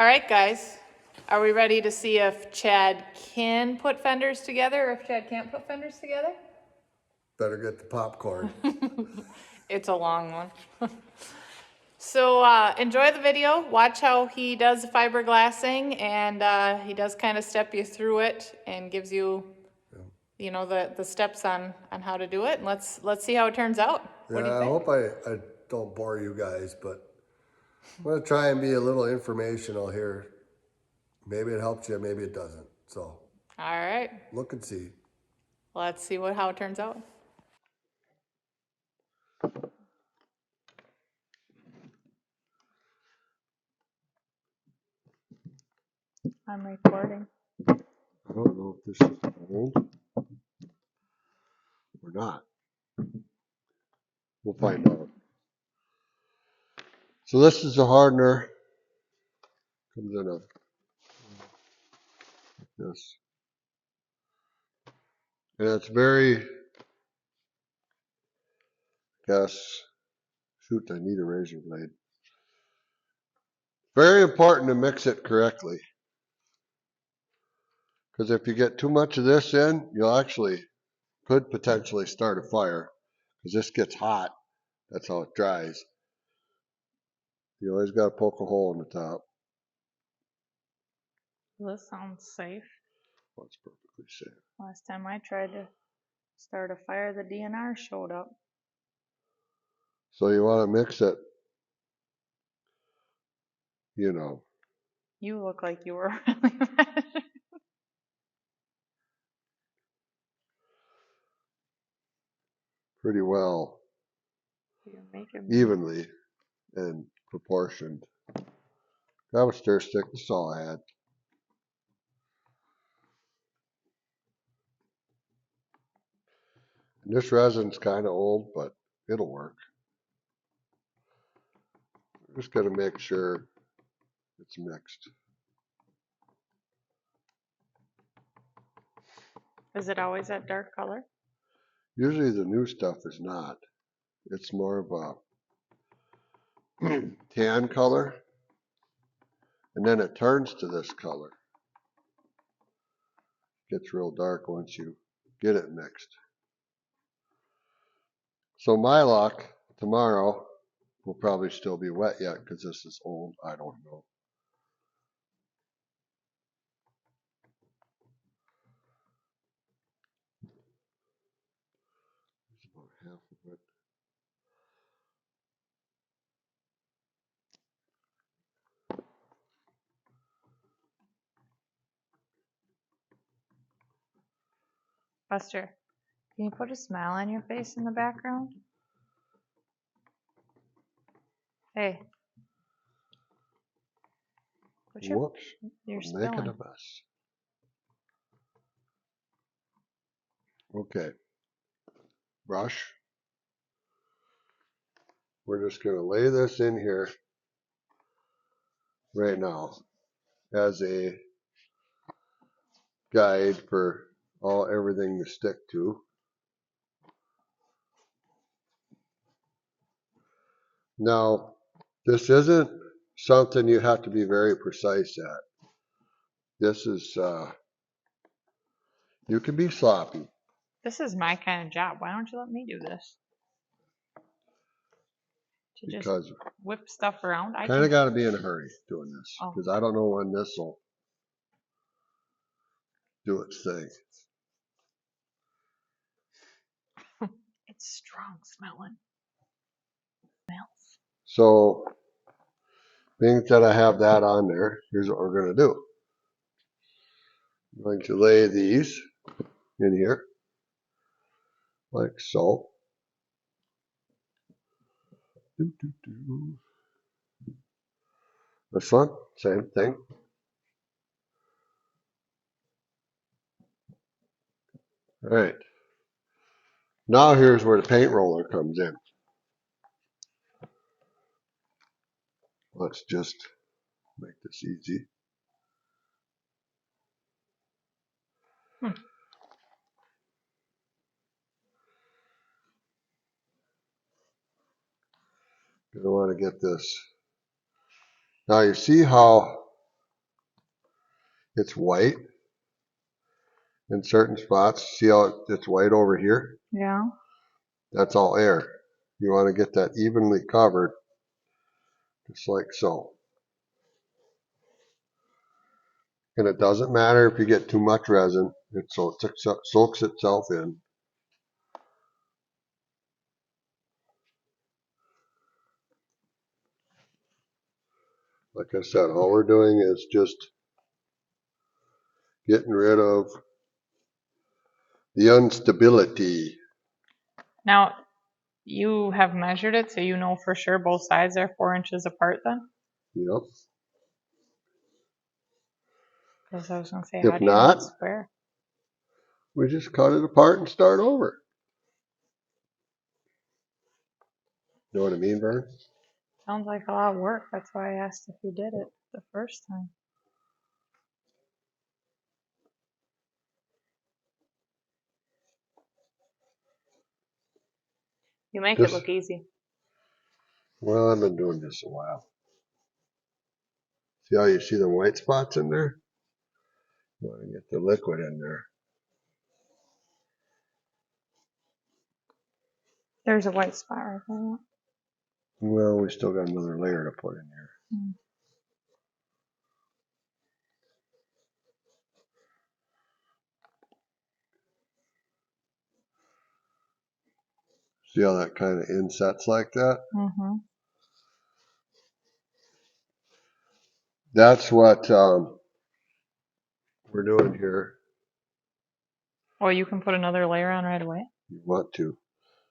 All right, guys, are we ready to see if Chad can put fenders together or if Chad can't put fenders together? Better get the popcorn. It's a long one. So enjoy the video, watch how he does the fiberglassing, and he does kind of step you through it and gives you, you know, the steps on how to do it. And let's see how it turns out. What do you Yeah, I think? hope I don't bore you guys, but I'm going to try and be a little informational here. Maybe it helps you, maybe it doesn't. So All right, look and see. let's see how it turns out. I'm recording. I don't know if this is old or not. We'll find out. So this is a hardener. Comes in like this. And it's very, shoot, I need a razor blade. Very important to mix it correctly. Because if you get too much of this in, could potentially start a fire. Because this gets hot. That's how it dries. You always got to poke a hole in the top. This sounds safe. Well, it's perfectly safe. Last time I tried to start a fire, the DNR showed up. So you want to mix it, you know. You look like you were really mad. Pretty well, You're making evenly and proportioned. Grab a stir stick, that's all I had. And this resin's kind of old, but it'll work. Just got to make sure it's mixed. Is it always that dark color? Usually the new stuff is not. It's more of a tan color, and then it turns to this color. Gets real dark once you get it mixed. So my luck, tomorrow will probably still be wet yet because this is old. I don't know. It's about half of it. Buster, can you put a smile on your face in the background? Hey. Whoops, You're I'm making spilling. a mess. Okay, brush. We're just going to lay this in here right now as a guide for everything to stick to. Now, this isn't something you have to be very precise at. This is, you can be sloppy. This is my kind of job. Why don't you let me do this? To Because just whip stuff around. I kind of got to be in a hurry doing this Oh. because I don't know when this will do its thing. It's strong smelling. Smells. So, being that I have that on there, here's what we're going to do. I'm going to lay these in here, like so. This one, same thing. All right. Now here's where the paint roller comes in. Let's just make this easy. Gonna want to get this. Now you see how it's white in certain spots. See how it's white over here? Yeah. That's all air. You want to get that evenly covered, just like so. And it doesn't matter if you get too much resin, it soaks itself in. Like I said, all we're doing is just getting rid of the instability. Now, you have measured it, so you know for sure both sides are 4 inches apart then? Yep. Because I was going to say, how If do you know not, it's square? we just cut it apart and start over. Know what I mean, Vern? Sounds like a lot of work. That's why I asked if you did it the first time. You make it look easy. Well, I've been doing this a while. See how you see the white spots in there? You want to get the liquid in there. There's a white spot right there. Well, we still got another layer to put in here. Mm. See how that kind of insets like that? Mm-hmm. That's what we're doing here. Well, you can put another layer on right away. You want to.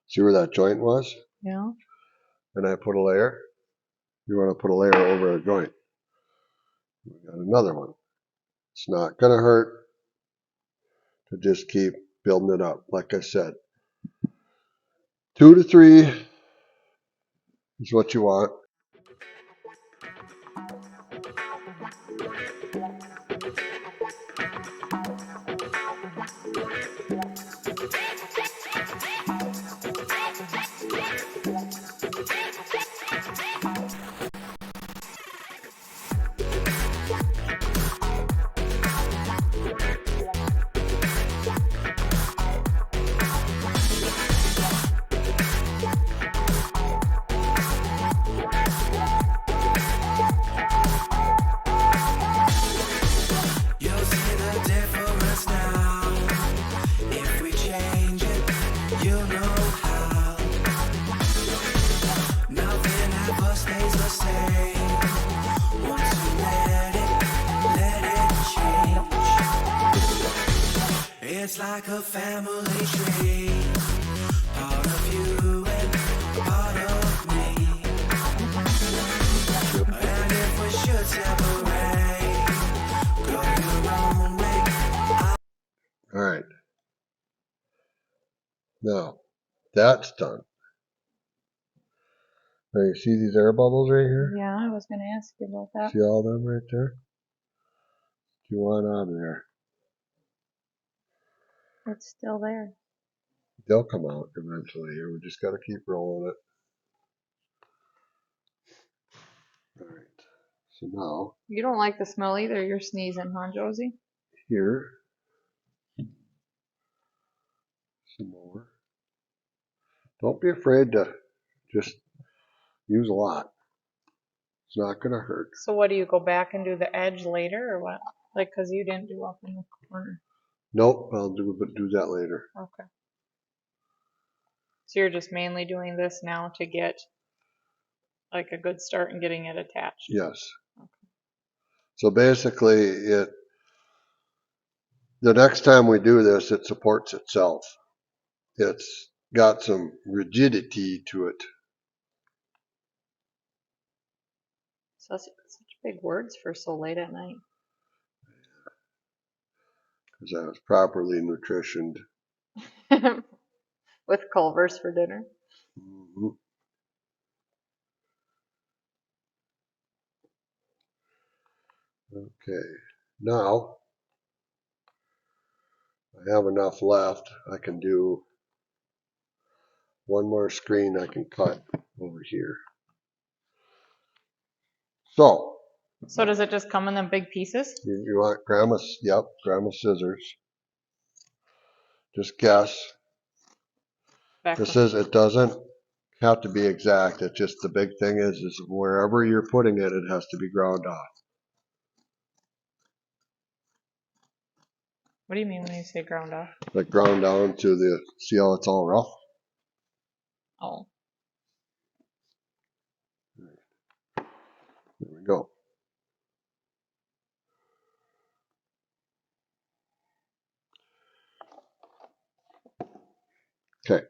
See where that joint was? Yeah. And I put a layer. You want to put a layer over a joint. We got another one. It's not going to hurt to just keep building it up. Like I said, 2 to 3 is what you want. It's like a family tree, part of you and part of me. And if we should separate, go your own way. All right. Now, that's done. Now you see these air bubbles right here? Yeah, I was going to ask you about that. See all them right there? What you want out of there? It's still there. They'll come out eventually. We just got to keep rolling it. All right. So now, You don't like the smell either. You're sneezing, huh, Josie? here, some more. Don't be afraid to just use a lot. It's not going to hurt. So what, do you go back and do the edge later or what? Like, because you didn't do up in the corner. Nope, I'll do that later. Okay. So you're just mainly doing this now to get like a good start in getting it attached. Yes. Okay. So basically, the next time we do this, it supports itself. It's got some rigidity to it. Such big words for so late at night. Because I was properly nutritioned. With Culver's for dinner. Mm-hmm. Okay, now I have enough left. I can do one more screen I can cut over here. So So does it just come in them big pieces? You want grandma's scissors. Just guess. It doesn't have to be exact. It's just the big thing is wherever you're putting it, it has to be ground off. What do you mean when you say ground off? Like ground down to the, see how it's all rough? Oh. There we go. Okay.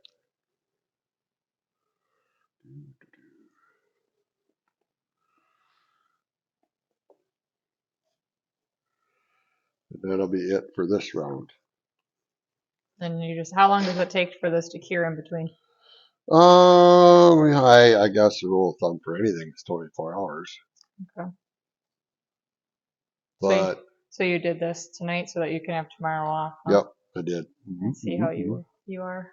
And that'll be it for this round. And you just, how long does it take for this to cure in between? I guess the rule of thumb for anything is 24 hours. Okay. But so you did this tonight so that you can have tomorrow off. Huh? yep, I did. I see how you are.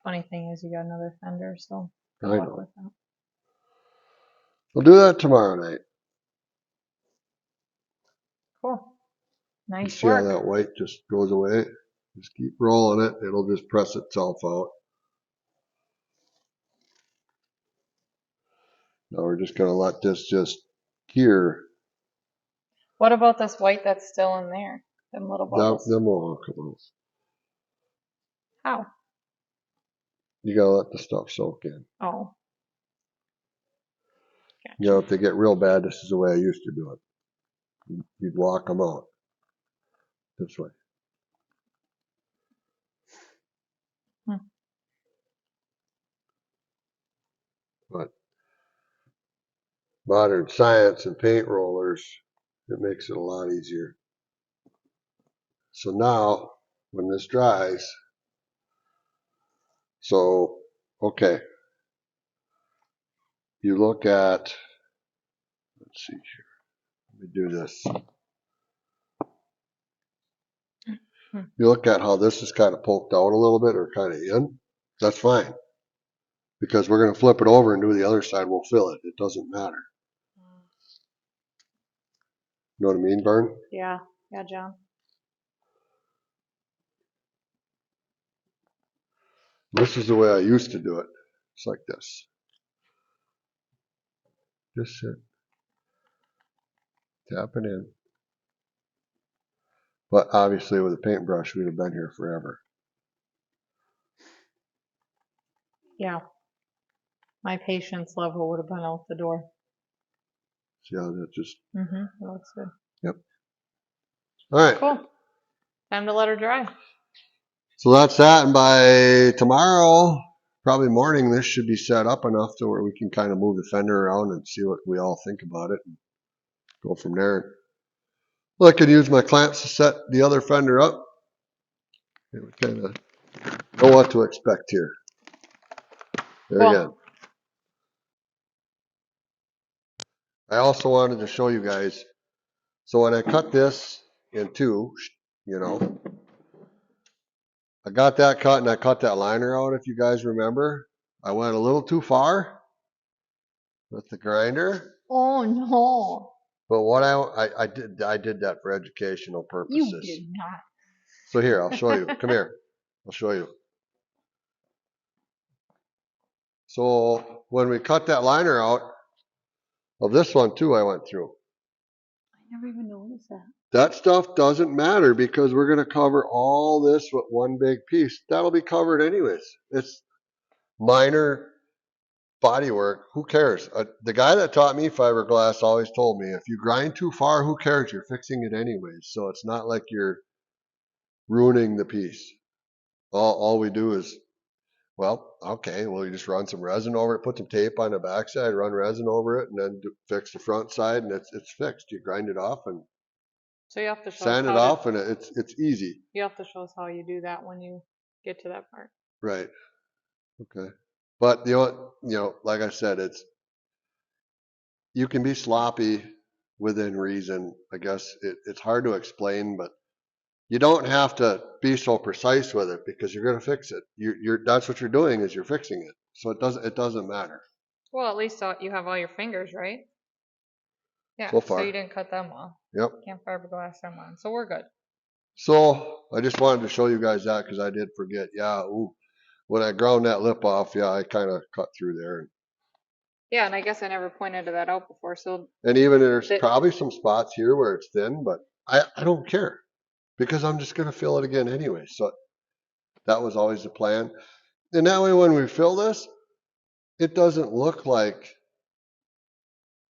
Funny thing is, you got another fender, so good I luck know. with that. We'll do that tomorrow night. Cool. You Nice see how work. that white just goes away? Just keep rolling it. It'll just press itself out. Now we're just going to let this just cure. What about this white that's still in there? Them little bubbles. Them will all come out. How? You got to let the stuff soak in. Oh. Gotcha. You know, if they get real bad, this is the way I used to do it. You'd walk them out this way. But modern science and paint rollers, it makes it a lot easier. So now, when this dries, so, okay, you look at, let's see here, let me do this. You look at how this is kind of poked out a little bit or kind of in, that's fine. Because we're going to flip it over and do the other side, we'll fill it. It doesn't matter. You know what I mean, Vern? Yeah. Yeah, John. This is the way I used to do it. It's like this. Just sit. Tap it in. But obviously with a paintbrush, we'd have been here forever. Yeah. My patience level would have been out the door. See how that just... That looks good. Yep. All right. Cool. Time to let her dry. So that's that. And by tomorrow, probably morning, this should be set up enough to where we can kind of move the fender around and see what we all think about it and go from there. Well, I could use my clamps to set the other fender up. And we kind of know what to expect here. There again. I also wanted to show you guys. So when I cut this in two, you know, I got that cut and I cut that liner out, if you guys remember. I went a little too far with the grinder. Oh no. But what I did that for educational purposes. You did not. So here, I'll show you. Come here. I'll show you. So when we cut that liner out of this one too, I went through. I never even noticed that. That stuff doesn't matter because we're going to cover all this with one big piece. That'll be covered anyways. It's minor body work. Who cares? The guy that taught me fiberglass always told me, if you grind too far, who cares? You're fixing it anyways. So it's not like you're ruining the piece. All we do is, well, okay, well, you just run some resin over it, put some tape on the backside, run resin over it, and then fix the front side, and it's fixed. You grind it off and So you have to show sand it off, and it's easy. You have to show us how you do that when you get to that part. Right. Okay. But like I said, you can be sloppy within reason. I guess it's hard to explain, but you don't have to be so precise with it because you're going to fix it. That's what you're doing, is you're fixing it. So it doesn't matter Well, at least you have all your fingers, right? Yeah, so so far. you didn't cut them off. Yep. Can't fiberglass them on, so we're good. So I just wanted to show you guys that because I did forget. Yeah, ooh, when I ground that lip off, yeah, I kind of cut through there. Yeah, and I guess I never pointed that out before, so And even there's that, probably some spots here where it's thin, but I don't care because I'm just going to fill it again anyway. So that was always the plan. And that way when we fill this, it doesn't look like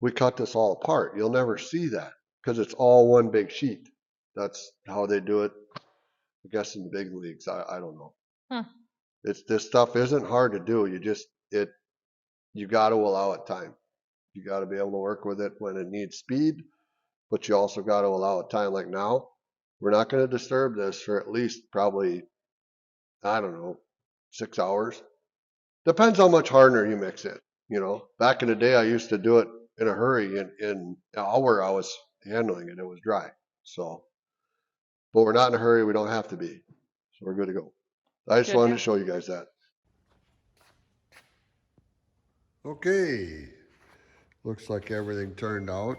we cut this all apart. You'll never see that because it's all one big sheet. That's how they do it, I guess, in the big leagues. I don't know. This stuff isn't hard to do. You got to allow it time. You got to be able to work with it when it needs speed, but you also got to allow it time. Like now, we're not going to disturb this for at least probably, I don't know, 6 hours. Depends how much hardener you mix in. Back in the day, I used to do it in a hurry. In an hour, I was handling it. It was dry. So, but we're not in a hurry. We don't have to be. So we're good to go. I just wanted to show you guys that. Okay. Looks like everything turned out.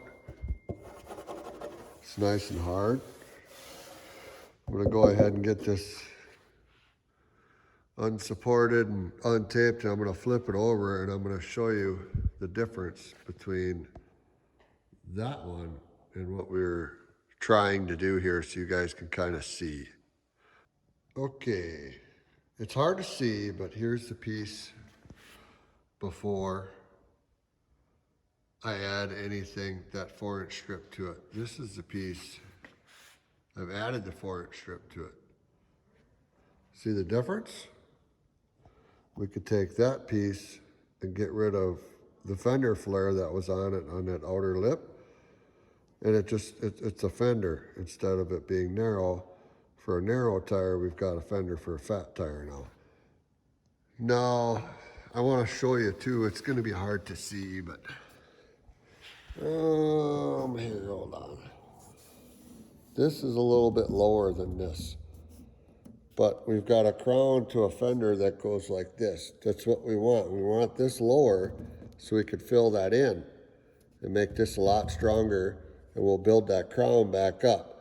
It's nice and hard. I'm going to go ahead and get this unsupported and untaped, and I'm going to flip it over and I'm going to show you the difference between that one and what we're trying to do here so you guys can kind of see. Okay, it's hard to see, but here's the piece before I add anything, that 4-inch strip to it. This is the piece, I've added the 4-inch strip to it. See the difference? We could take that piece and get rid of the fender flare that was on it on that outer lip. And it's a fender instead of it being narrow. For a narrow tire, we've got a fender for a fat tire now. Now, I want to show you too, it's going to be hard to see, but here, hold on. This is a little bit lower than this. But we've got a crown to a fender that goes like this. That's what we want. We want this lower so we could fill that in and make this a lot stronger, and we'll build that crown back up.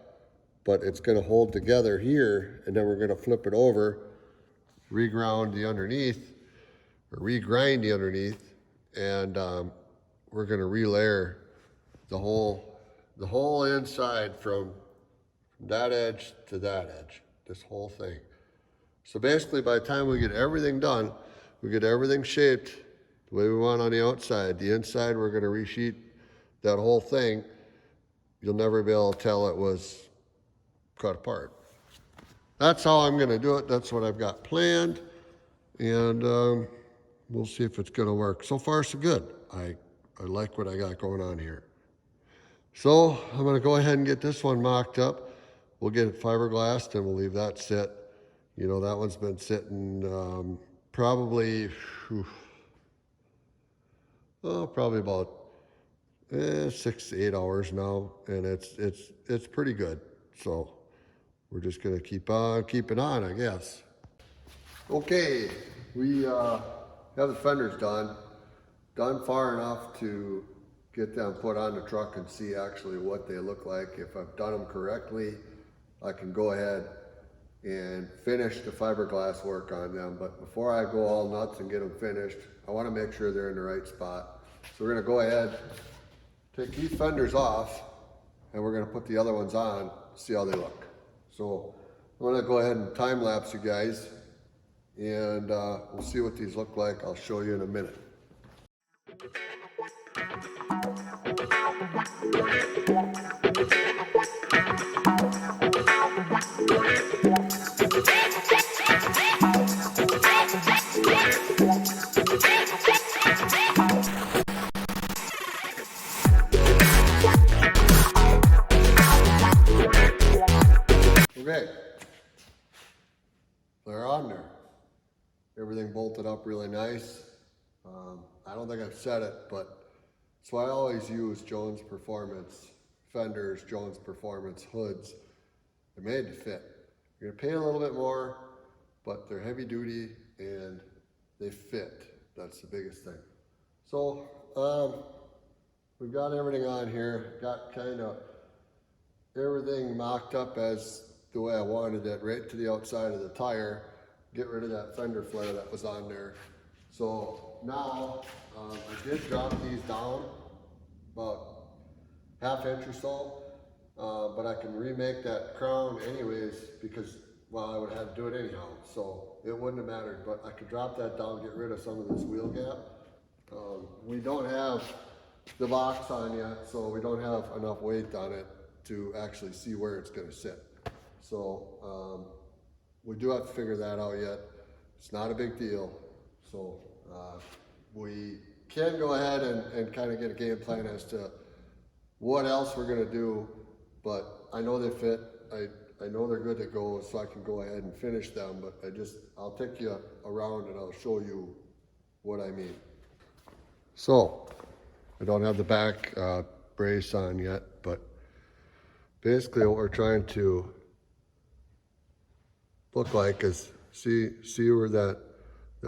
But it's going to hold together here, and then we're going to flip it over, reground the underneath, or regrind the underneath, and we're going to relayer the whole inside from that edge to that edge, this whole thing. So basically, by the time we get everything done, we get everything shaped the way we want on the outside. The inside, we're going to resheet that whole thing. You'll never be able to tell it was cut apart. That's how I'm going to do it. That's what I've got planned. And we'll see if it's going to work. So far, so good. I like what I got going on here. So I'm going to go ahead and get this one mocked up. We'll get it fiberglassed and we'll leave that sit. That one's been sitting probably about 6 to 8 hours now, and it's pretty good. So we're just gonna keep on keeping on, I guess. Okay, we have the fenders done far enough to get them put on the truck and see actually what they look like. If I've done them correctly, I can go ahead and finish the fiberglass work on them. But before I go all nuts and get them finished, I want to make sure they're in the right spot. So we're going to go ahead, take these fenders off, and we're going to put the other ones on, see how they look. So I'm going to go ahead and time lapse you guys, and we'll see what these look like. I'll show you in a minute. Okay, they're on there. Everything bolted up really nice. I don't think I've said it, but so I always use Jones Performance fenders, Jones Performance hoods. They're made to fit. You're gonna pay a little bit more, but they're heavy duty and they fit. That's the biggest thing. So, we've got everything on here, got kind of everything mocked up as the way I wanted it, right to the outside of the tire, get rid of that fender flare that was on there. So now, I did drop these down about ½ inch or so, but I can remake that crown anyways because, well, I would have had to do it anyhow, so it wouldn't have mattered, but I could drop that down, get rid of some of this wheel gap. We don't have the box on yet, so we don't have enough weight on it to actually see where it's gonna sit. So, we do have to figure that out yet. It's not a big deal. So, we can go ahead and kind of get a game plan as to what else we're gonna do, but I know they fit. I know they're good to go, so I can go ahead and finish them, but I'll take you around and I'll show you what I mean. So, I don't have the back brace on yet, but basically what we're trying to look like is see where that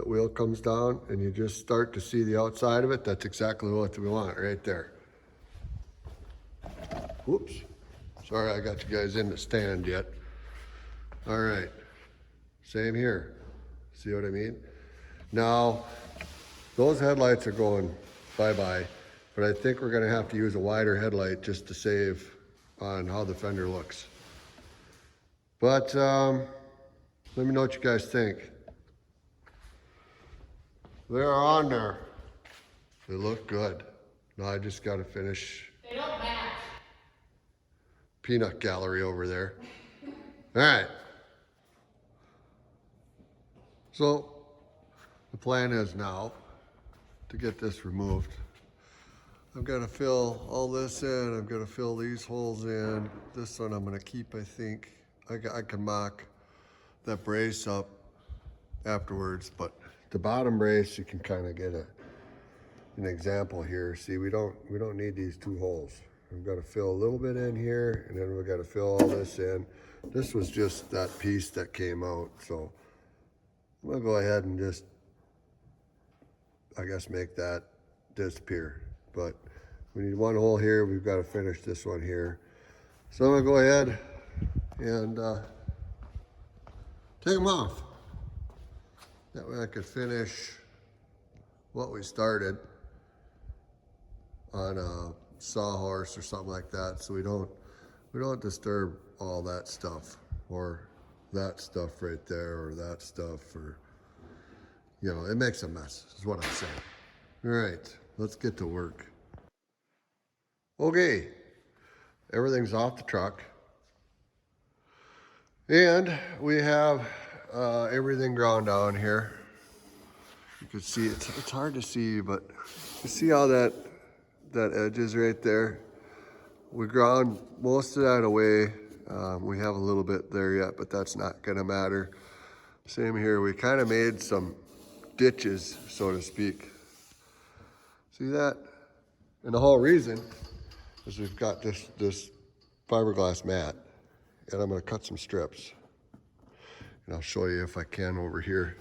wheel comes down and you just start to see the outside of it. That's exactly what we want right there. Whoops. Sorry I got you guys in the stand yet. All right. Same here. See what I mean? Now, those headlights are going bye-bye, but I think we're gonna have to use a wider headlight just to save on how the fender looks. But let me know what you guys think. They're on there. They look good. Now I just gotta finish. They don't match. Peanut gallery over there. All right. So the plan is now to get this removed. I've got to fill all this in. I've got to fill these holes in. This one I'm going to keep, I think. I can mock that brace up afterwards, but the bottom brace, you can kind of get an example here. See, we don't need these two holes. We've got to fill a little bit in here, and then we've got to fill all this in. This was just that piece that came out, so I'm going to go ahead and just, I guess, make that disappear. But we need one hole here. We've got to finish this one here. So I'm going to go ahead and take them off. That way I could finish what we started on a sawhorse or something like that, so we don't disturb all that stuff or that stuff right there or that stuff, or you know, it makes a mess is what I'm saying. All right, let's get to work. Okay, everything's off the truck and we have everything ground down here. You can see it's hard to see, but you see how that edge is right there. We ground most of that away. We have a little bit there yet, but that's not gonna matter. Same here, we kind of made some ditches, so to speak. See that? And the whole reason is we've got this fiberglass mat, and I'm gonna cut some strips. And I'll show you if I can over here.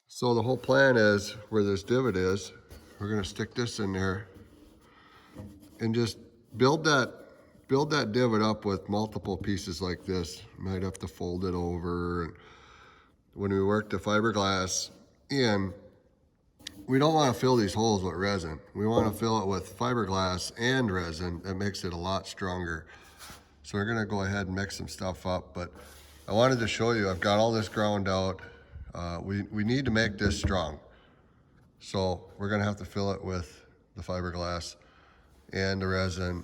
So the whole plan is, where this divot is, we're gonna stick this in there and just build that divot up with multiple pieces like this. Might have to fold it over. And when we work the fiberglass in, we don't want to fill these holes with resin. We want to fill it with fiberglass and resin. That makes it a lot stronger. So we're gonna go ahead and mix some stuff up, but I wanted to show you, I've got all this ground out. We need to make this strong. So we're gonna have to fill it with the fiberglass and the resin.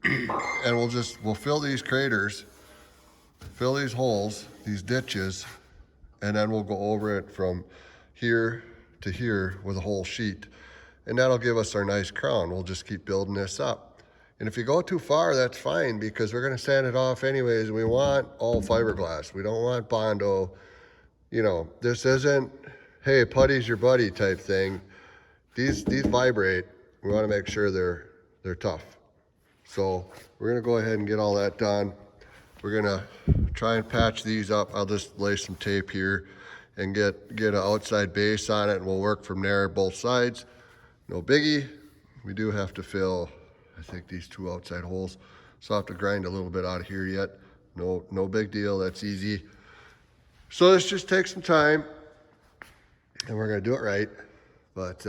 And we'll fill these craters, fill these holes, these ditches, and then we'll go over it from here to here with a whole sheet. And that'll give us our nice crown. We'll just keep building this up. And if you go too far, that's fine, because we're gonna sand it off anyways. We want all fiberglass. We don't want Bondo. You know, this isn't, hey, putty's your buddy type thing. These vibrate. We wanna make sure they're tough. So we're gonna go ahead and get all that done. We're gonna try and patch these up. I'll just lay some tape here and get an outside base on it, and we'll work from there both sides. No biggie. We do have to fill, I think, these 2 outside holes, so I'll have to grind a little bit out of here yet. No big deal, that's easy. So this just takes some time, and we're gonna do it right. But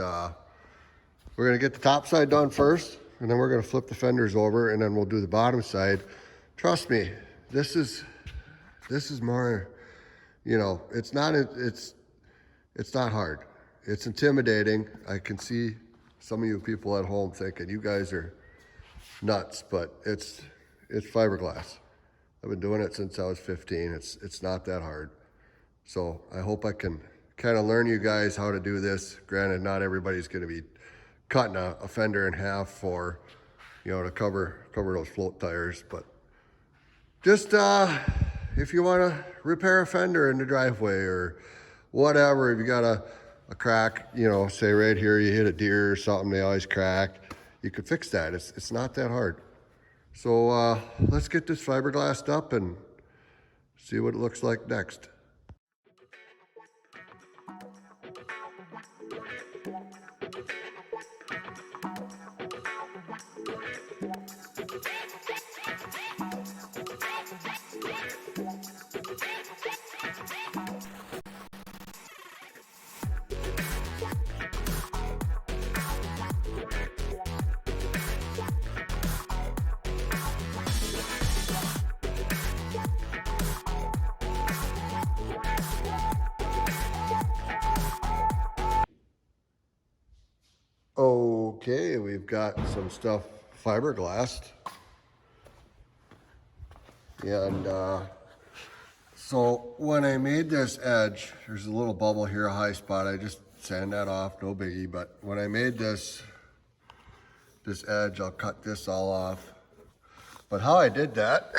we're gonna get the top side done first, and then we're gonna flip the fenders over, and then we'll do the bottom side. Trust me, this is more, you know, it's not hard. It's intimidating. I can see some of you people at home thinking you guys are nuts, but it's fiberglass. I've been doing it since I was 15. It's not that hard. So I hope I can kind of learn you guys how to do this. Granted, not everybody's going to be cutting a fender in half for, you know, to cover those float tires, but just if you want to repair a fender in the driveway or whatever, if you got a crack, you know, say right here you hit a deer or something, they always crack, you could fix that. It's not that hard. So let's get this fiberglassed up and see what it looks like next. Okay, we've got some stuff fiberglassed. And so when I made this edge, there's a little bubble here, a high spot. I just sand that off, no biggie. But when I made this edge, I'll cut this all off. But how I did that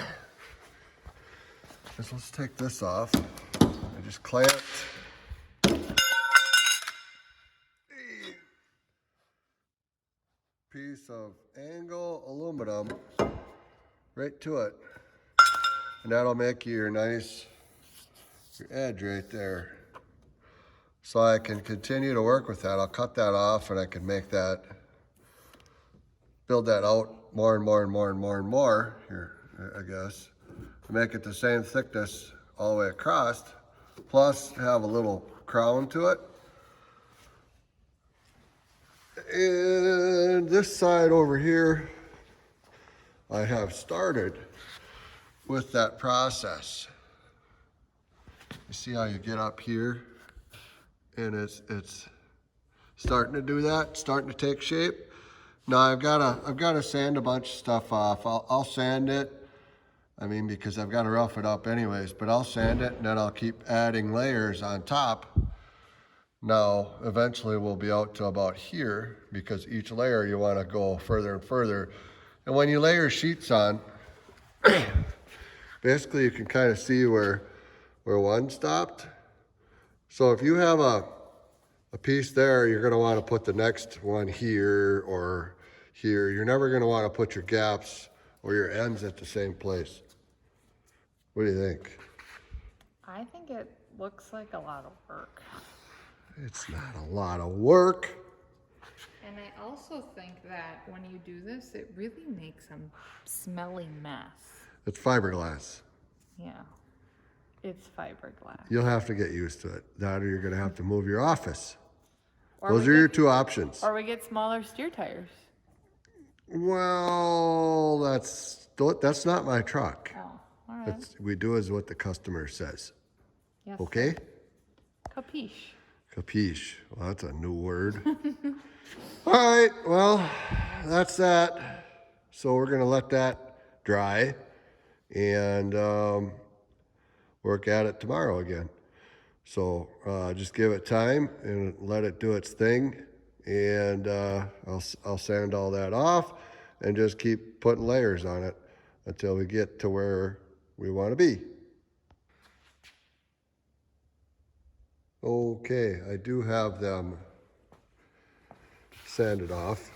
is, let's take this off. I just clamped piece of angle aluminum right to it, and that'll make you your edge right there. So I can continue to work with that. I'll cut that off, and I can make that, build that out more and more and more and more and more here, I guess, to make it the same thickness all the way across, plus have a little crown to it. And this side over here, I have started with that process. You see how you get up here, and it's starting to do that, starting to take shape. Now I've got to sand a bunch of stuff off. I'll sand it. I mean, because I've got to rough it up anyways, but I'll sand it, and then I'll keep adding layers on top. Now, eventually we'll be out to about here, because each layer you want to go further and further. And when you layer sheets on, basically you can kind of see where one stopped. So if you have a piece there, you're going to want to put the next one here or here. You're never going to want to put your gaps or your ends at the same place. What do you think? I think it looks like a lot of work. It's not a lot of work. And I also think that when you do this, it really makes a smelly mess. It's fiberglass. Yeah, it's fiberglass. You'll have to get used to it. That, or you're going to have to move your office. Or Those we are your get- 2 options. Or we get smaller steer tires. Well, that's not my truck. Oh, all right. We do as what the customer says. Yes. Okay? Capiche. Capiche. Well, that's a new word. All right, well, that's that. So we're going to let that dry and work at it tomorrow again. So just give it time and let it do its thing. And I'll sand all that off and just keep putting layers on it until we get to where we want to be. Okay, I do have them sanded off.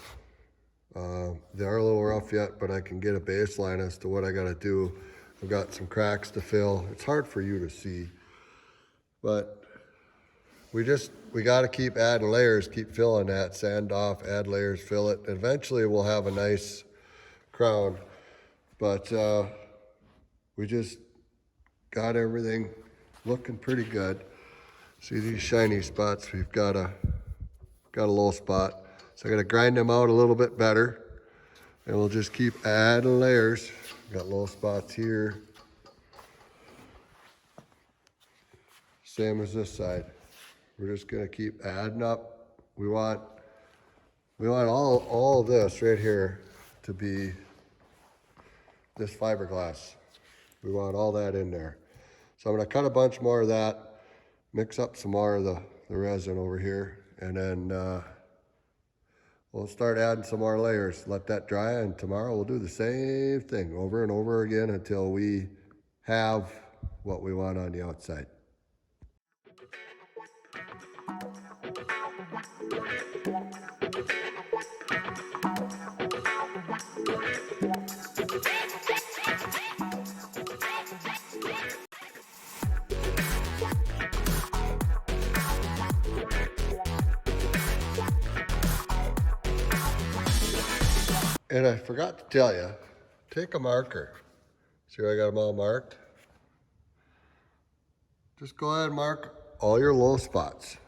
They are a little rough yet, but I can get a baseline as to what I got to do. I've got some cracks to fill. It's hard for you to see, but we got to keep adding layers, keep filling that, sand off, add layers, fill it. Eventually we'll have a nice crown, but we just got everything looking pretty good. See these shiny spots? We've got a low spot, so I got to grind them out a little bit better, and we'll just keep adding layers. Got low spots here, same as this side. We're just gonna keep adding up. We want all of this right here to be this fiberglass. We want all that in there. So I'm gonna cut a bunch more of that, mix up some more of the resin over here, and then we'll start adding some more layers. Let that dry, and tomorrow we'll do the same thing over and over again until we have what we want on the outside. And I forgot to tell you, take a marker. See where I got them all marked? Just go ahead and mark all your low spots.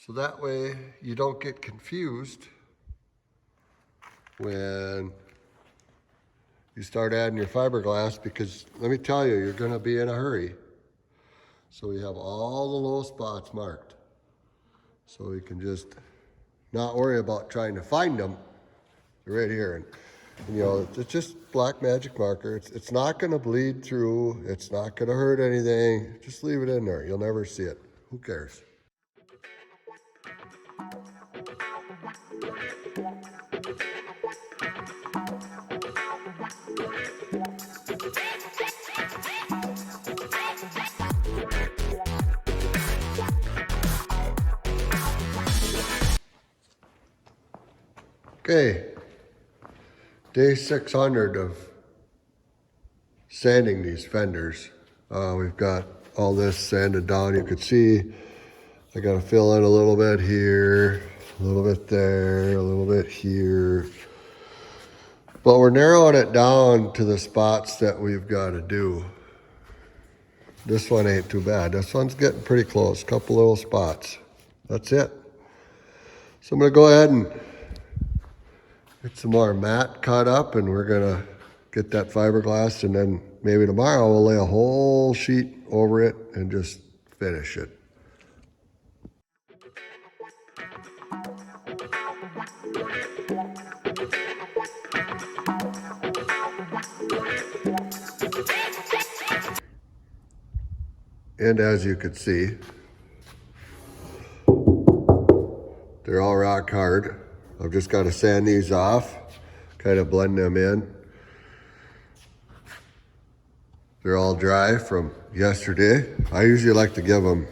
So that way you don't get confused when you start adding your fiberglass, because let me tell you, you're gonna be in a hurry. So we have all the low spots marked. So we can just not worry about trying to find them. They're right here. And you know, it's just black magic marker. It's not gonna bleed through. It's not gonna hurt anything. Just leave it in there. You'll never see it. Who cares? Okay, day 600 of sanding these fenders. We've got all this sanded down. You can see I got to fill in a little bit here, a little bit there, a little bit here. But we're narrowing it down to the spots that we've got to do. This one ain't too bad. This one's getting pretty close. Couple little spots. That's it. So I'm going to go ahead and get some more mat cut up, and we're gonna get that fiberglass, and then maybe tomorrow we'll lay a whole sheet over it and just finish it. And as you can see, they're all rock hard. I've just got to sand these off, kind of blend them in. They're all dry from yesterday. I usually like to give them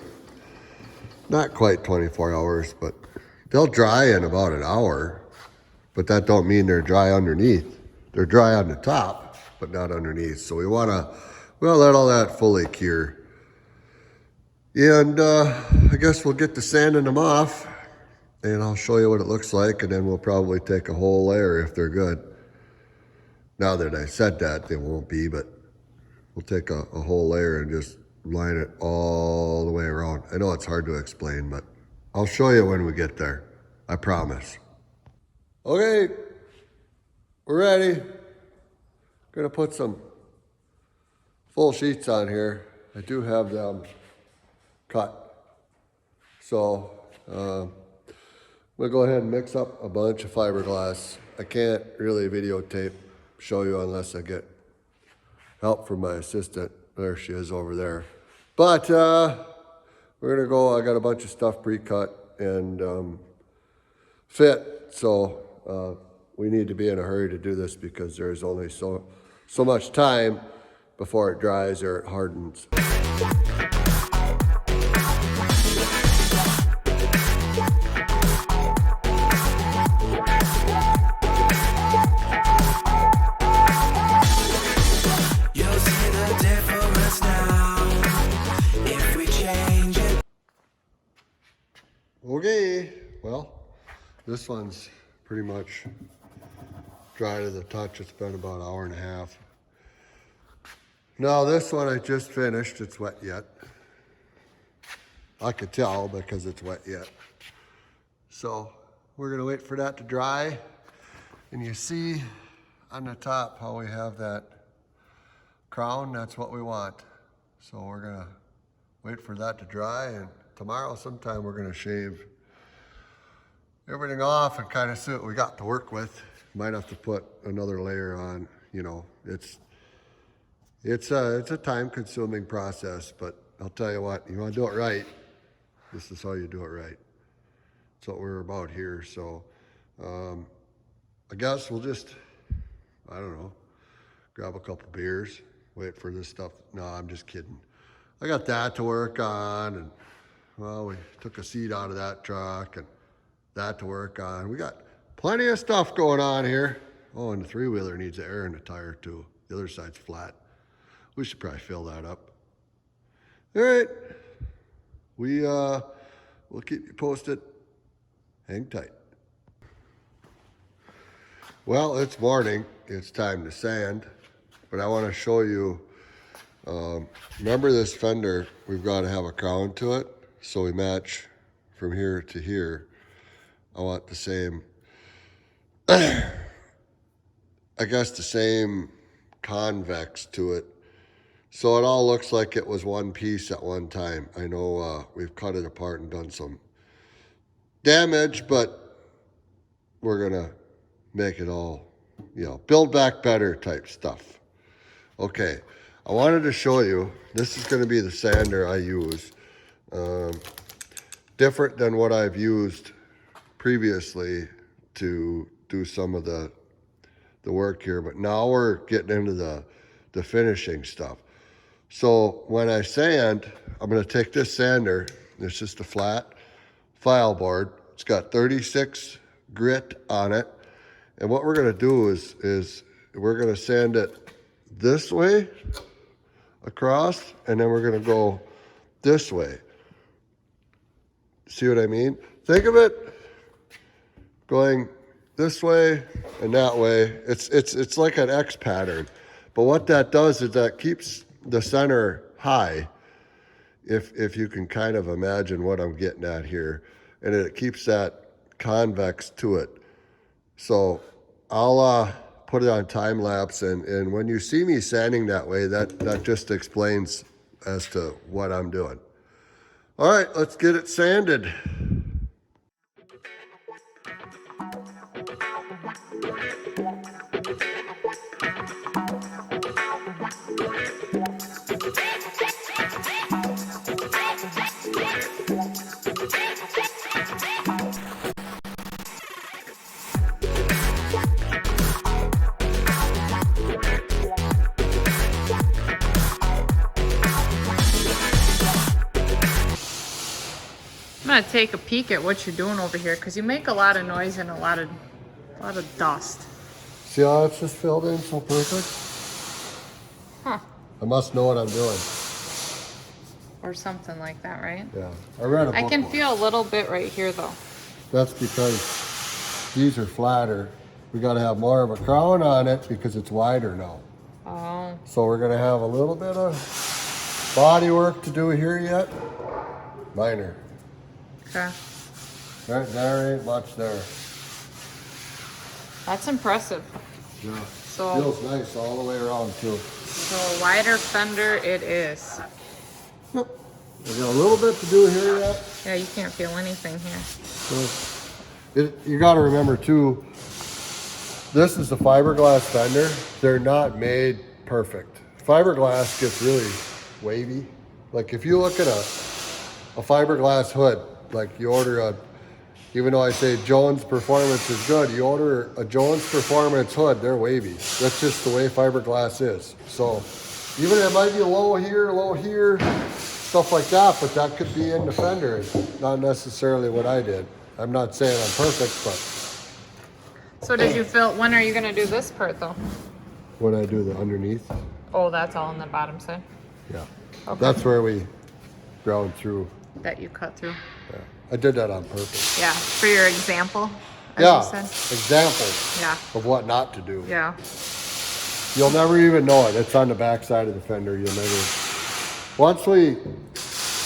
not quite 24 hours, but they'll dry in about an hour. But that don't mean they're dry underneath. They're dry on the top, but not underneath. So we'll let all that fully cure. And I guess we'll get to sanding them off, and I'll show you what it looks like, and then we'll probably take a whole layer if they're good. Now that I said that, they won't be, but we'll take a whole layer and just line it all the way around. I know it's hard to explain, but I'll show you when we get there. I promise. Okay, we're ready. Gonna put some full sheets on here. I do have them cut. So, I'm gonna go ahead and mix up a bunch of fiberglass. I can't really videotape, show you unless I get help from my assistant. There she is over there. But we're gonna go, I got a bunch of stuff pre-cut and fit. So we need to be in a hurry to do this because there's only so much time before it dries or it hardens. This one's pretty much dry to the touch. It's been about an hour and a half. Now this one I just finished. It's wet yet. I could tell because it's wet yet. So we're gonna wait for that to dry. And you see on the top how we have that crown, that's what we want. So we're gonna wait for that to dry, and tomorrow sometime we're gonna shave everything off and kind of see what we got to work with. Might have to put another layer on, you know, it's a time-consuming process, but I'll tell you what, you want to do it right, this is how you do it right. That's what we're about here. So I guess we'll just, I don't know, grab a couple beers, wait for this stuff. No, I'm just kidding. I got that to work on, and well, we took a seat out of that truck and that to work on. We got plenty of stuff going on here. Oh, and the three-wheeler needs air in the tire too. The other side's flat. We should probably fill that up. All right. We'll keep you posted. Hang tight. Well, it's morning. It's time to sand, but I want to show you, remember this fender, we've got to have a crown to it, so we match from here to here. I want the same, I guess the same convex to it, so it all looks like it was one piece at one time. I know we've cut it apart and done some damage, but we're gonna make it all, you know, build back better type stuff. Okay, I wanted to show you, this is gonna be the sander I use. Different than what I've used previously to do some of the work here, but now we're getting into the finishing stuff. So when I sand, I'm gonna take this sander, it's just a flat file board. It's got 36 grit on it. And what we're gonna do is we're gonna sand it this way across, and then we're gonna go this way. See what I mean? Think of it going this way and that way. It's like an X pattern. But what that does is that keeps the center high, if you can kind of imagine what I'm getting at here. And it keeps that convex to it. So I'll put it on time lapse, and when you see me sanding that way, that just explains as to what I'm doing. All right, let's get it sanded. I'm gonna take a peek at what you're doing over here, because you make a lot of noise and a lot of dust. See how it's just filled in so perfect? Huh. I must know what I'm doing. Or something like that, right? Yeah, I read a book. I can once. feel a little bit right here though. That's because these are flatter. We got to have more of a crown on it because it's wider now. Oh. So we're going to have a little bit of body work to do here yet. Minor. Okay. There ain't much there. That's impressive. Yeah. So, Feels nice all the way around too. so a wider fender it is. Yep. We got a little bit to do here yet. Yeah, you can't feel anything here. So you got to remember too, this is the fiberglass fender. They're not made perfect. Fiberglass gets really wavy. Like if you look at a fiberglass hood, like you order even though I say Jones Performance is good, you order a Jones Performance hood, they're wavy. That's just the way fiberglass is. So even it might be low here, stuff like that, but that could be in the fender. It's not necessarily what I did. I'm not saying I'm perfect, but. So did you feel, when are you gonna do this part though? When I do the underneath. Oh, that's all on the bottom side? Yeah. Okay. That's where we ground through. That you cut through? Yeah. I did that on purpose. Yeah, for your example? as Yeah, you said. examples Yeah, of what not to do. yeah. You'll never even know it. It's on the back side of the fender. You'll never. Once we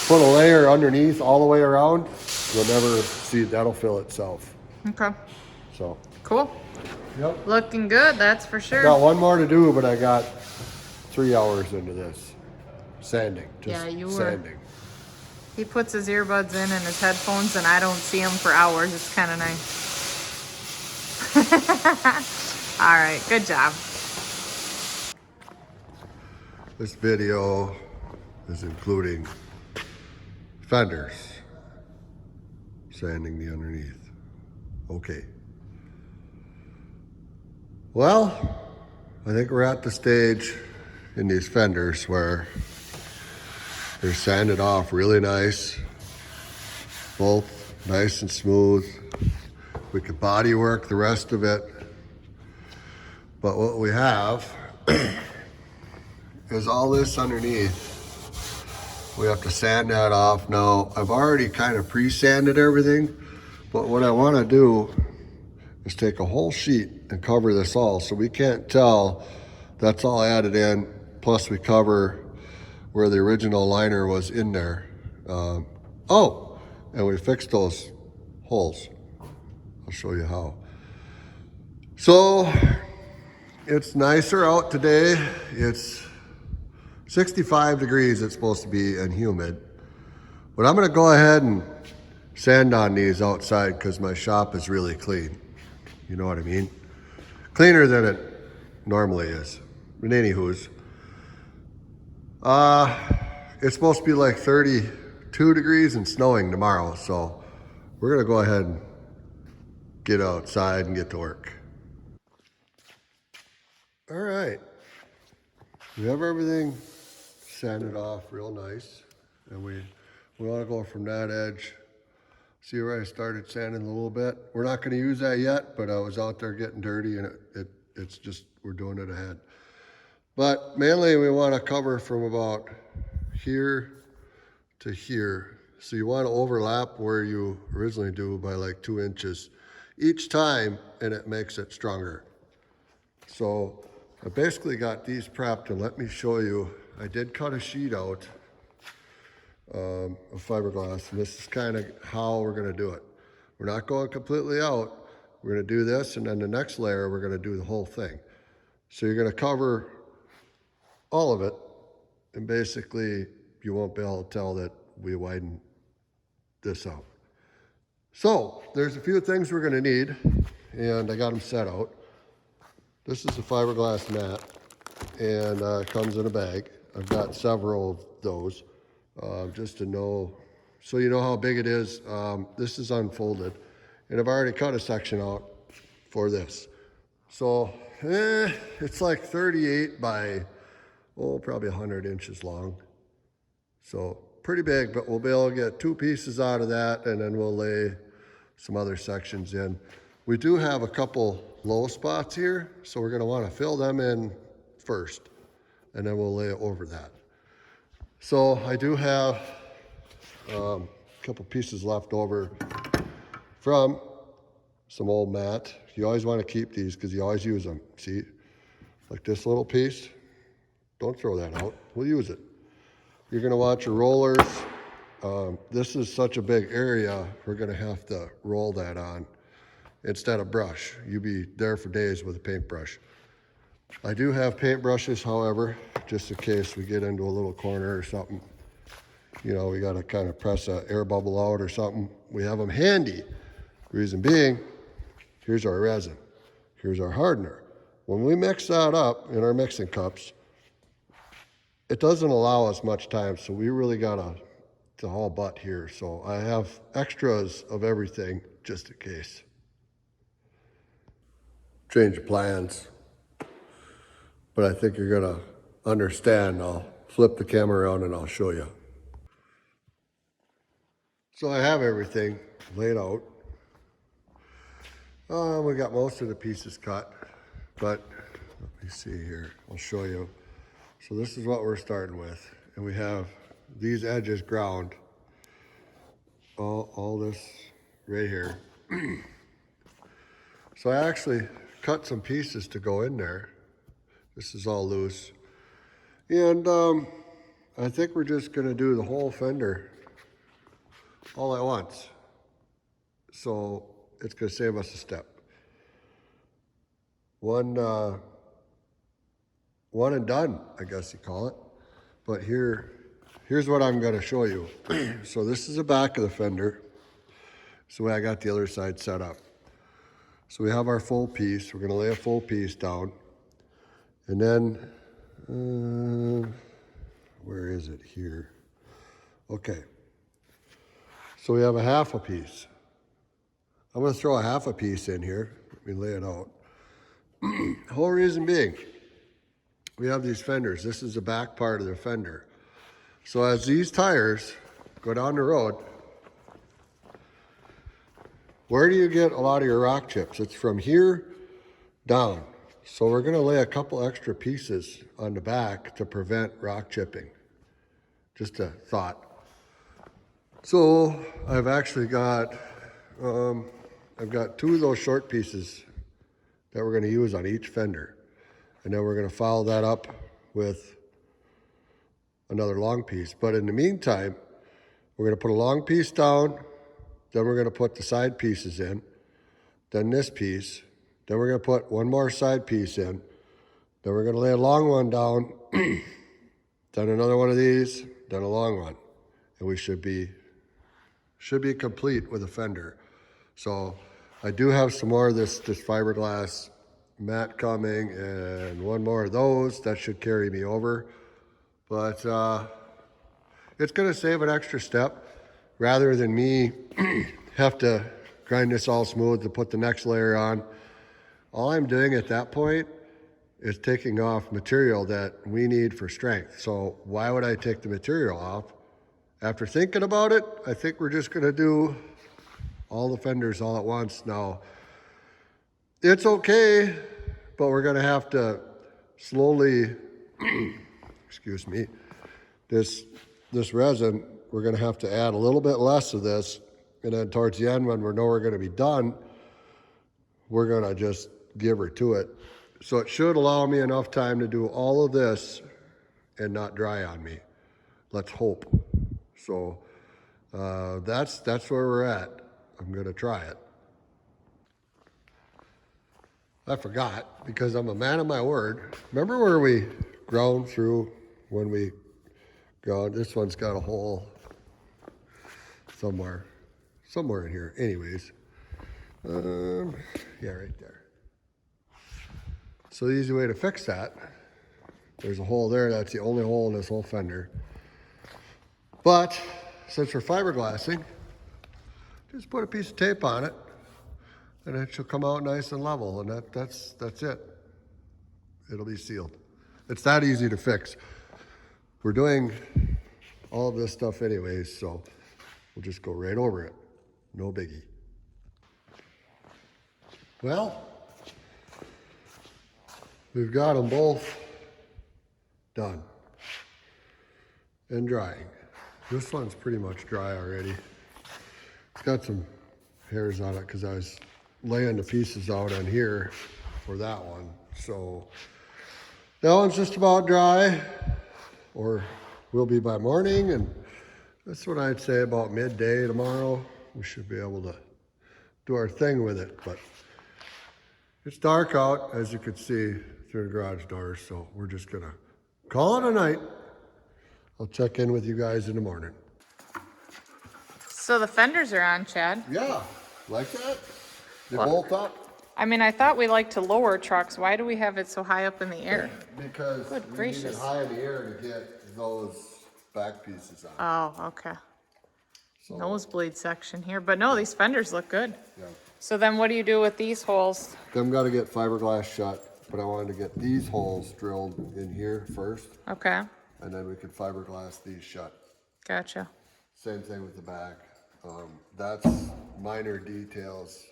put a layer underneath all the way around, you'll never see. That'll fill itself. Okay, So, cool. yep. Looking good, that's for sure. Got one more to do, but I got 3 hours into this. Sanding. Just Yeah, you were. sanding. He puts his earbuds in and his headphones, and I don't see him for hours. It's kind of nice. All right, good job. This video is including fenders, sanding the underneath. Okay. Well, I think we're at the stage in these fenders where they're sanded off really nice, both nice and smooth. We could body work the rest of it, but what we have is all this underneath. We have to sand that off. Now, I've already kind of pre-sanded everything, but what I want to do is take a whole sheet and cover this all so we can't tell that's all added in, plus we cover where the original liner was in there. Oh, and we fixed those holes. I'll show you how. So it's nicer out today. It's 65 degrees it's supposed to be and humid. But I'm gonna go ahead and sand on these outside because my shop is really clean. You know what I mean? Cleaner than it normally is. But anywho's, it's supposed to be like 32 degrees and snowing tomorrow. So we're gonna go ahead and get outside and get to work. All right, we have everything sanded off real nice, and we want to go from that edge. See where I started sanding a little bit. We're not going to use that yet, but I was out there getting dirty, and it's just we're doing it ahead. But mainly we want to cover from about here to here. So you want to overlap where you originally do by like 2 inches each time, and it makes it stronger. So I basically got these prepped, and let me show you. I did cut a sheet out of fiberglass, and this is kind of how we're going to do it. We're not going completely out. We're going to do this, and then the next layer we're going to do the whole thing. So you're going to cover all of it, and basically you won't be able to tell that we widened this out. So there's a few things we're going to need, and I got them set out. This is a fiberglass mat, and it comes in a bag. I've got several of those, just to know, so you know how big it is. This is unfolded, and I've already cut a section out for this. So it's like 38 by, probably 100 inches long. So pretty big, but we'll be able to get 2 pieces out of that, and then we'll lay some other sections in. We do have a couple low spots here, so we're gonna wanna fill them in first, and then we'll lay it over that. So I do have a couple pieces left over from some old mat. You always wanna keep these because you always use them. See, like this little piece, don't throw that out, we'll use it. You're gonna want your rollers. This is such a big area, we're gonna have to roll that on instead of brush. You'd be there for days with a paintbrush. I do have paintbrushes, however, just in case we get into a little corner or something. You know, we gotta kind of press an air bubble out or something. We have them handy. Reason being, here's our resin, here's our hardener. When we mix that up in our mixing cups, it doesn't allow us much time, so we really gotta to haul butt here. So I have extras of everything just in case. Change of plans, but I think you're gonna understand. I'll flip the camera around and I'll show you. So I have everything laid out. We got most of the pieces cut, but let me see here, I'll show you. So this is what we're starting with, and we have these edges ground, all this right here. So I actually cut some pieces to go in there. This is all loose. And I think we're just gonna do the whole fender all at once. So it's gonna save us a step. One and done, I guess you call it. But here's what I'm gonna show you. So this is the back of the fender. It's the way I got the other side set up. So we have our full piece. We're gonna lay a full piece down. And then, where is it here? Okay. So we have a half a piece. I'm gonna throw a half a piece in here. Let me lay it out. The whole reason being, we have these fenders. This is the back part of the fender. So as these tires go down the road, where do you get a lot of your rock chips? It's from here down. So we're gonna lay a couple extra pieces on the back to prevent rock chipping. Just a thought. So I've actually got, I've got 2 of those short pieces that we're gonna use on each fender. And then we're gonna follow that up with another long piece. But in the meantime, we're gonna put a long piece down, then we're gonna put the side pieces in, then this piece, then we're gonna put one more side piece in, then we're gonna lay a long one down, then another one of these, then a long one. And we should be complete with a fender. So I do have some more of this fiberglass mat coming and one more of those. That should carry me over. But it's gonna save an extra step rather than me have to grind this all smooth to put the next layer on. All I'm doing at that point is taking off material that we need for strength. So why would I take the material off? After thinking about it, I think we're just gonna do all the fenders all at once. Now, it's okay, but we're gonna have to slowly, excuse me, this resin, we're gonna have to add a little bit less of this, and then towards the end when we know we're gonna be done, we're gonna just give her to it. So it should allow me enough time to do all of this and not dry on me. Let's hope. So that's where we're at. I'm gonna try it. I forgot, because I'm a man of my word. Remember where we ground through when we ground? This one's got a hole somewhere in here. Anyways, yeah, right there. So the easy way to fix that, there's a hole there. That's the only hole in this whole fender. But since we're fiberglassing, just put a piece of tape on it, and it should come out nice and level, and that's it. It'll be sealed. It's that easy to fix. We're doing all of this stuff anyways, so we'll just go right over it. No biggie. Well, we've got them both done and drying. This one's pretty much dry already. It's got some hairs on it because I was laying the pieces out on here for that one. So that one's just about dry, or will be by morning, and that's what I'd say about midday tomorrow. We should be able to do our thing with it, but it's dark out, as you can see through the garage doors, so we're just gonna call it a night. I'll check in with you guys in the morning. So the fenders are on, Chad. Yeah, like that? They bolt up? I mean, I thought we like to lower trucks. Why do we have it so high up in the air? Because Good we need it gracious. high in the air to get those back pieces on. Oh, okay. So, Nosebleed section here, but no, these fenders look good. yeah. So then what do you do with these holes? Them gotta get fiberglass shut, but I wanted to get these holes drilled in here first, Okay, and then we could fiberglass these shut. gotcha. Same thing with the back. That's minor details.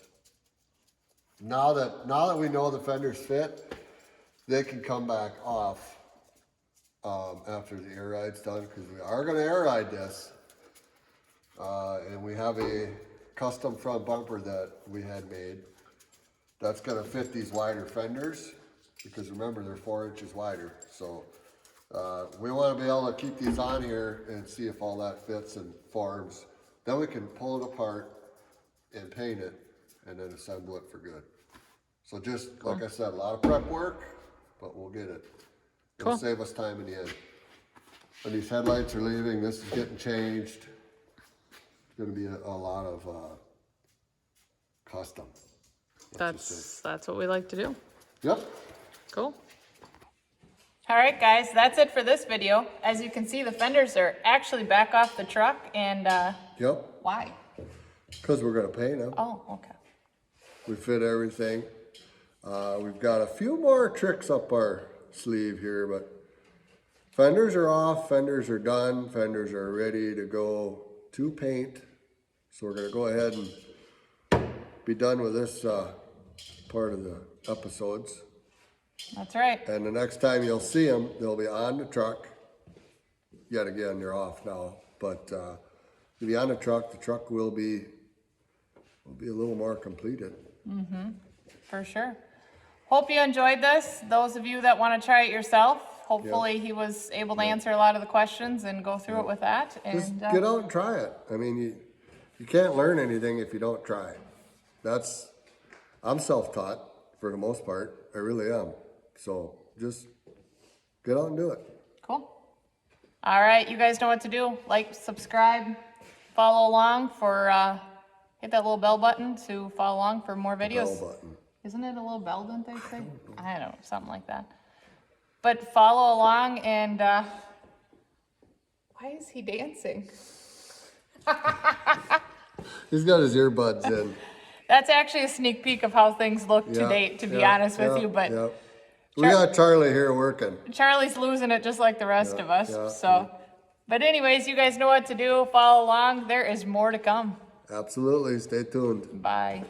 Now that we know the fenders fit, they can come back off after the air ride's done, because we are gonna air ride this. And we have a custom front bumper that we had made. That's gonna fit these wider fenders, because remember, they're 4 inches wider. So we wanna be able to keep these on here and see if all that fits and forms. Then we can pull it apart and paint it, and then assemble it for good. So just, like I said, a lot of prep work, but we'll get it. It'll Cool. save us time in the end. When these headlights are leaving, this is getting changed. It's gonna be a lot of custom. Let's just say. That's what we like to do. Yep. Cool. All right, guys, that's it for this video. As you can see, the fenders are actually back off the truck, and Yep. why? Because we're gonna paint them. Oh, okay. We fit everything. We've got a few more tricks up our sleeve here, but fenders are off, fenders are done, fenders are ready to go to paint. So we're gonna go ahead and be done with this part of the episodes. That's right. And the next time you'll see them, they'll be on the truck. Yet again, they're off now, but they'll be on the truck will be a little more completed. For sure. Hope you enjoyed this. Those of you that want to try it yourself, hopefully he was able to answer a lot of the questions and go through it with that. Just And get out and try it. I mean, you can't learn anything if you don't try. I'm self-taught for the most part. I really am. So just get out and do it. cool. All right, you guys know what to do. Like, subscribe, follow along for, hit that little bell button to follow along for more videos. Bell button. Isn't it a little bell, don't they say? I don't know, something like that. But follow along, and why is he dancing? He's got his earbuds in. That's actually a sneak peek of how things look to Yeah, date, to be yeah, honest with yeah, you. But yeah. We got Charlie here working. Charlie's losing it just like the rest Yeah, of us. yeah, So, yeah. but anyways, you guys know what to do. Follow along. There is more to come. Absolutely. Stay tuned. Bye.